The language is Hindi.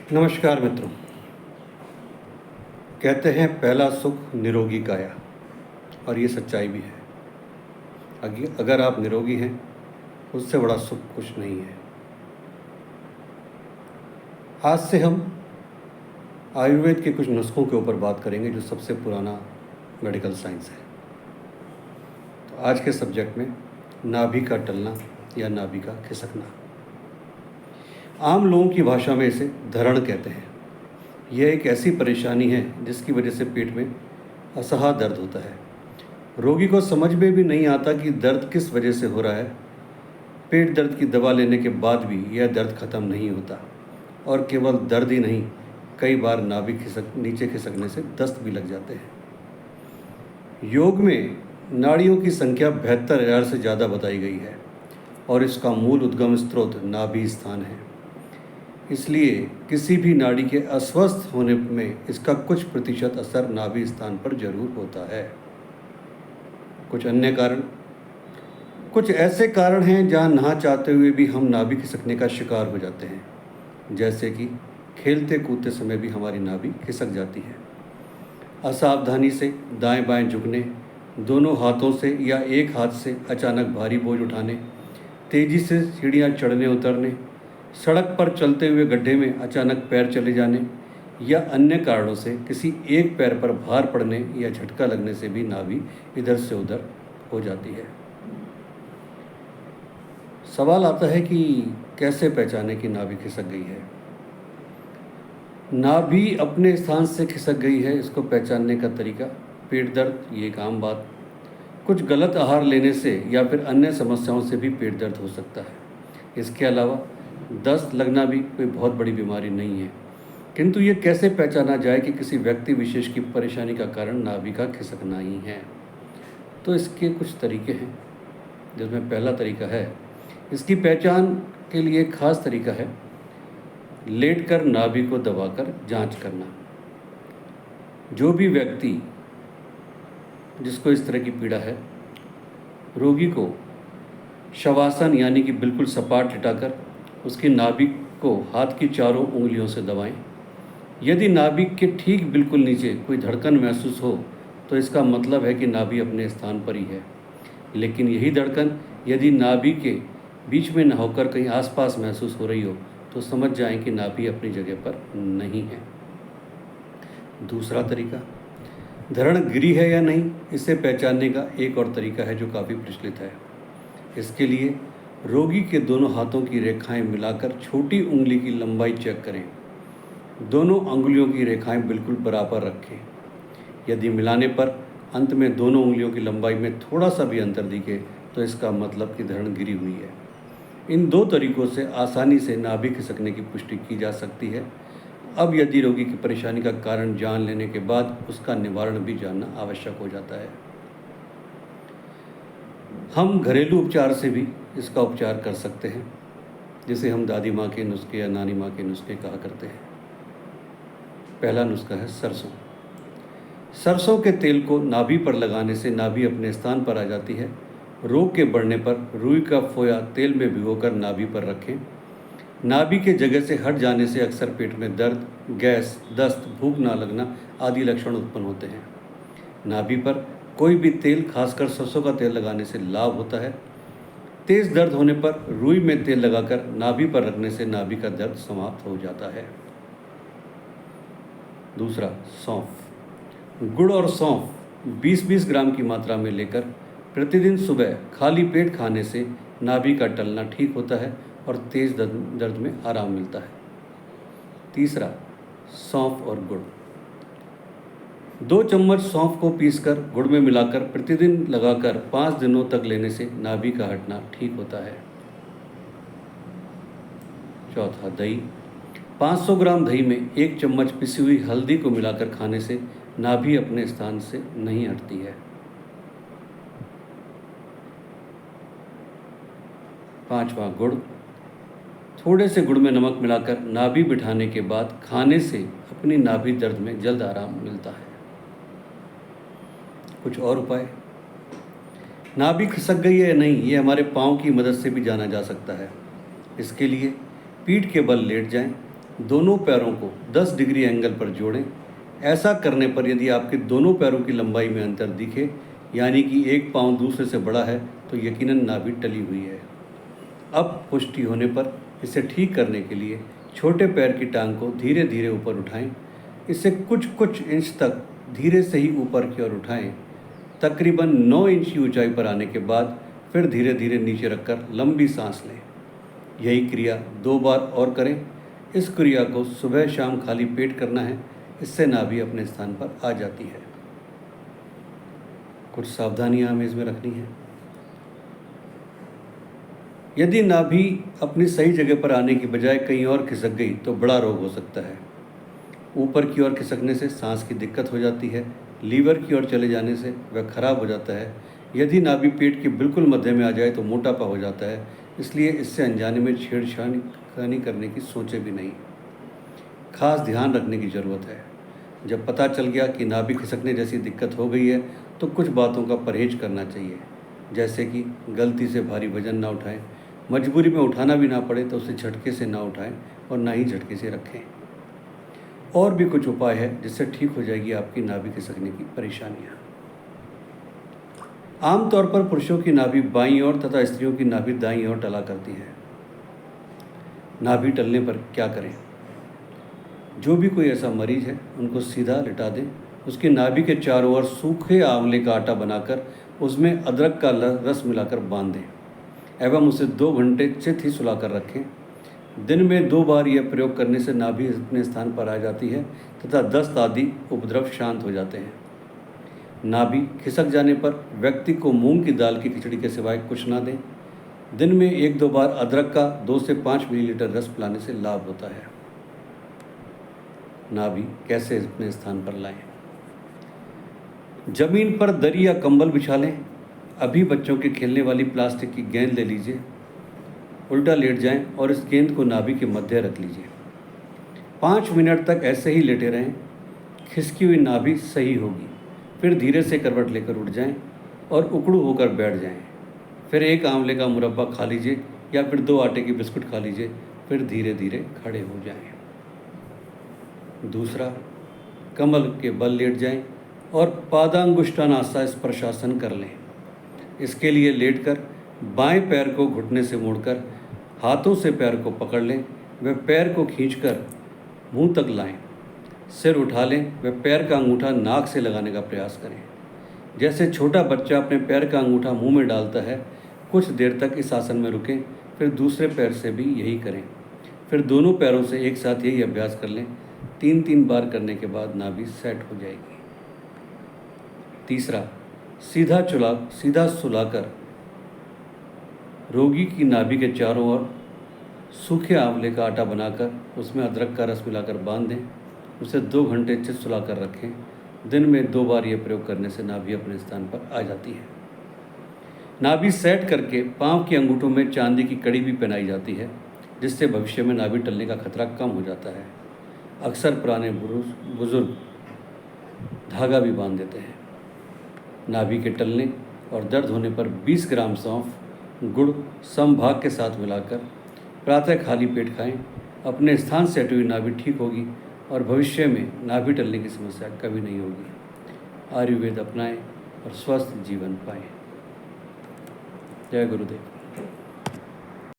नमस्कार मित्रों। कहते हैं पहला सुख निरोगी काया, और ये सच्चाई भी है। अगर आप निरोगी हैं उससे बड़ा सुख कुछ नहीं है। आज से हम आयुर्वेद के कुछ नुस्खों के ऊपर बात करेंगे जो सबसे पुराना मेडिकल साइंस है। तो आज के सब्जेक्ट में नाभि का टलना या नाभि का खिसकना। आम लोगों की भाषा में इसे धरण कहते हैं। यह एक ऐसी परेशानी है जिसकी वजह से पेट में असहज दर्द होता है। रोगी को समझ में भी नहीं आता कि दर्द किस वजह से हो रहा है। पेट दर्द की दवा लेने के बाद भी यह दर्द खत्म नहीं होता, और केवल दर्द ही नहीं, कई बार नाभि नीचे खिसकने से दस्त भी लग जाते हैं। योग में नाड़ियों की संख्या 72,000 से ज़्यादा बताई गई है, और इसका मूल उद्गम स्रोत नाभि स्थान है। इसलिए किसी भी नाड़ी के अस्वस्थ होने में इसका कुछ प्रतिशत असर नाभि स्थान पर जरूर होता है। कुछ अन्य कारण, कुछ ऐसे कारण हैं जहां ना चाहते हुए भी हम नाभि खिसकने का शिकार हो जाते हैं। जैसे कि खेलते कूदते समय भी हमारी नाभि खिसक जाती है। असावधानी से दाएं बाएं झुकने, दोनों हाथों से या एक हाथ से अचानक भारी बोझ उठाने, तेज़ी से सीढ़ियाँ चढ़ने उतरने, सड़क पर चलते हुए गड्ढे में अचानक पैर चले जाने, या अन्य कारणों से किसी एक पैर पर भार पड़ने या झटका लगने से भी नाभि इधर से उधर हो जाती है। सवाल आता है कि कैसे पहचाने कि नाभि खिसक गई है। नाभि अपने स्थान से खिसक गई है, इसको पहचानने का तरीका पेट दर्द, ये एक आम बात। कुछ गलत आहार लेने से या फिर अन्य समस्याओं से भी पेट दर्द हो सकता है। इसके अलावा दस्त लगना भी कोई बहुत बड़ी बीमारी नहीं है, किंतु ये कैसे पहचाना जाए कि किसी व्यक्ति विशेष की परेशानी का कारण नाभि का खिसकना ही है। तो इसके कुछ तरीके हैं, जिसमें पहला तरीका है, इसकी पहचान के लिए एक खास तरीका है, लेटकर नाभि को दबाकर जांच करना। जो भी व्यक्ति जिसको इस तरह की पीड़ा है, रोगी को शवासन यानी कि बिल्कुल सपाट लिटाकर उसकी नाभि को हाथ की चारों उंगलियों से दबाएं। यदि नाभि के ठीक बिल्कुल नीचे कोई धड़कन महसूस हो तो इसका मतलब है कि नाभि अपने स्थान पर ही है। लेकिन यही धड़कन यदि नाभि के बीच में न होकर कहीं आसपास महसूस हो रही हो तो समझ जाएं कि नाभि अपनी जगह पर नहीं है। दूसरा तरीका, धरण गिरी है या नहीं, इसे पहचानने का एक और तरीका है जो काफ़ी प्रचलित है। इसके लिए रोगी के दोनों हाथों की रेखाएं मिलाकर छोटी उंगली की लंबाई चेक करें। दोनों अंगुलियों की रेखाएं बिल्कुल बराबर रखें। यदि मिलाने पर अंत में दोनों उंगलियों की लंबाई में थोड़ा सा भी अंतर दिखे तो इसका मतलब कि धरण गिरी हुई है। इन दो तरीकों से आसानी से नाभि खिसकने की पुष्टि की जा सकती है। अब यदि रोगी की परेशानी का कारण जान लेने के बाद उसका निवारण भी जानना आवश्यक हो जाता है। हम घरेलू उपचार से भी इसका उपचार कर सकते हैं, जिसे हम दादी माँ के नुस्खे या नानी माँ के नुस्खे कहा करते हैं। पहला नुस्खा है सरसों। सरसों के तेल को नाभि पर लगाने से नाभि अपने स्थान पर आ जाती है। रोग के बढ़ने पर रुई का फोया तेल में भिगोकर नाभि पर रखें। नाभि के जगह से हट जाने से अक्सर पेट में दर्द, गैस, दस्त, भूख ना लगना आदि लक्षण उत्पन्न होते हैं। नाभि पर कोई भी तेल, खासकर सरसों का तेल लगाने से लाभ होता है। तेज़ दर्द होने पर रुई में तेल लगाकर नाभि पर रखने से नाभि का दर्द समाप्त हो जाता है। दूसरा, सौंफ। गुड़ और सौंफ 20-20 ग्राम की मात्रा में लेकर प्रतिदिन सुबह खाली पेट खाने से नाभि का टलना ठीक होता है और तेज़ दर्द में आराम मिलता है। तीसरा, सौंफ और गुड़। 2 चम्मच सौंफ को पीसकर गुड़ में मिलाकर प्रतिदिन लगाकर 5 दिनों तक लेने से नाभि का हटना ठीक होता है। चौथा, दही। 500 ग्राम दही में 1 चम्मच पिसी हुई हल्दी को मिलाकर खाने से नाभि अपने स्थान से नहीं हटती है। पांचवा, गुड़। थोड़े से गुड़ में नमक मिलाकर नाभि बिठाने के बाद खाने से अपनी नाभि दर्द में जल्द आराम मिलता है। कुछ और उपाय। नाभि खिसक गई है या नहीं, ये हमारे पाँव की मदद से भी जाना जा सकता है। इसके लिए पीठ के बल लेट जाएं, दोनों पैरों को 10 डिग्री एंगल पर जोड़ें। ऐसा करने पर यदि आपके दोनों पैरों की लंबाई में अंतर दिखे, यानी कि एक पाँव दूसरे से बड़ा है, तो यकीनन नाभि टली हुई है। अब पुष्टि होने पर इसे ठीक करने के लिए छोटे पैर की टांग को धीरे धीरे ऊपर उठाएं। इसे कुछ इंच तक धीरे से ही ऊपर की ओर उठाएं। तकरीबन 9 इंच की ऊंचाई पर आने के बाद फिर धीरे धीरे नीचे रखकर लंबी सांस लें। यही क्रिया 2 बार और करें। इस क्रिया को सुबह शाम खाली पेट करना है। इससे नाभि अपने स्थान पर आ जाती है। कुछ सावधानियां हमें इसमें रखनी है। यदि नाभि अपनी सही जगह पर आने की बजाय कहीं और खिसक गई तो बड़ा रोग हो सकता है। ऊपर की ओर खिसकने से सांस की दिक्कत हो जाती है। लीवर की ओर चले जाने से वह खराब हो जाता है। यदि नाभि पेट के बिल्कुल मध्य में आ जाए तो मोटापा हो जाता है। इसलिए इससे अनजाने में छेड़छाड़ी करने की सोचें भी नहीं। खास ध्यान रखने की ज़रूरत है। जब पता चल गया कि नाभि खिसकने जैसी दिक्कत हो गई है तो कुछ बातों का परहेज करना चाहिए, जैसे कि गलती से भारी वजन ना उठाएं, मजबूरी में उठाना भी ना पड़े तो उसे झटके से ना उठाएं और ना ही झटके से रखें। और भी कुछ उपाय है जिससे ठीक हो जाएगी आपकी नाभि खिसकने की परेशानियाँ। आमतौर पर पुरुषों की नाभि बाईं ओर तथा स्त्रियों की नाभि दाईं ओर टला करती है। नाभि टलने पर क्या करें? जो भी कोई ऐसा मरीज है उनको सीधा लिटा दें। उसकी नाभि के चारों ओर सूखे आंवले का आटा बनाकर उसमें अदरक का रस मिलाकर बांध दें एवं उसे 2 घंटे चित ही सुलाकर रखें। दिन में 2 बार यह प्रयोग करने से नाभि अपने स्थान पर आ जाती है तथा दस्त आदि उपद्रव शांत हो जाते हैं। नाभि खिसक जाने पर व्यक्ति को मूंग की दाल की खिचड़ी के सिवाय कुछ ना दें। दिन में 1-2 बार अदरक का 2 से 5 मिलीलीटर रस पिलाने से लाभ होता है। नाभि कैसे अपने स्थान पर लाएं? जमीन पर दरी या कंबल बिछा लें। अभी बच्चों के खेलने वाली प्लास्टिक की गेंद ले लीजिए, उल्टा लेट जाएं और इस गेंद को नाभि के मध्य रख लीजिए। 5 मिनट तक ऐसे ही लेटे रहें। खिसकी हुई नाभि सही होगी। फिर धीरे से करवट लेकर उठ जाएं और उकड़ू होकर बैठ जाएं। फिर 1 आंवले का मुरब्बा खा लीजिए या फिर 2 आटे की बिस्कुट खा लीजिए। फिर धीरे धीरे खड़े हो जाएं। दूसरा, कमल के बल लेट जाएं और पादांगुष्ठानासा स्पर्शासन कर लें। इसके लिए लेटकर बाएं पैर को घुटने से मोड़कर हाथों से पैर को पकड़ लें। वह पैर को खींचकर मुंह तक लाएं। सिर उठा लें। वह पैर का अंगूठा नाक से लगाने का प्रयास करें। जैसे छोटा बच्चा अपने पैर का अंगूठा मुंह में डालता है। कुछ देर तक इस आसन में रुकें। फिर दूसरे पैर से भी यही करें। फिर दोनों पैरों से एक साथ यही अभ्यास कर लें। 3-3 बार करने के बाद नाभि सेट हो जाएगी। तीसरा, सीधा सुलाकर रोगी की नाभि के चारों ओर सूखे आंवले का आटा बनाकर उसमें अदरक का रस मिलाकर बांध दें। उसे 2 घंटे चित सुलाकर रखें। दिन में 2 बार यह प्रयोग करने से नाभि अपने स्थान पर आ जाती है। नाभि सेट करके पांव के अंगूठों में चांदी की कड़ी भी पहनाई जाती है, जिससे भविष्य में नाभि टलने का खतरा कम हो जाता है। अक्सर पुराने बुजुर्ग धागा भी बांध देते हैं। नाभि के टलने और दर्द होने पर 20 ग्राम सौंफ, गुड़ समभाग के साथ मिलाकर प्रातः खाली पेट खाएं। अपने स्थान से हटी हुई नाभि ठीक होगी और भविष्य में नाभि टलने की समस्या कभी नहीं होगी। आयुर्वेद अपनाएं और स्वस्थ जीवन पाएं। जय गुरुदेव।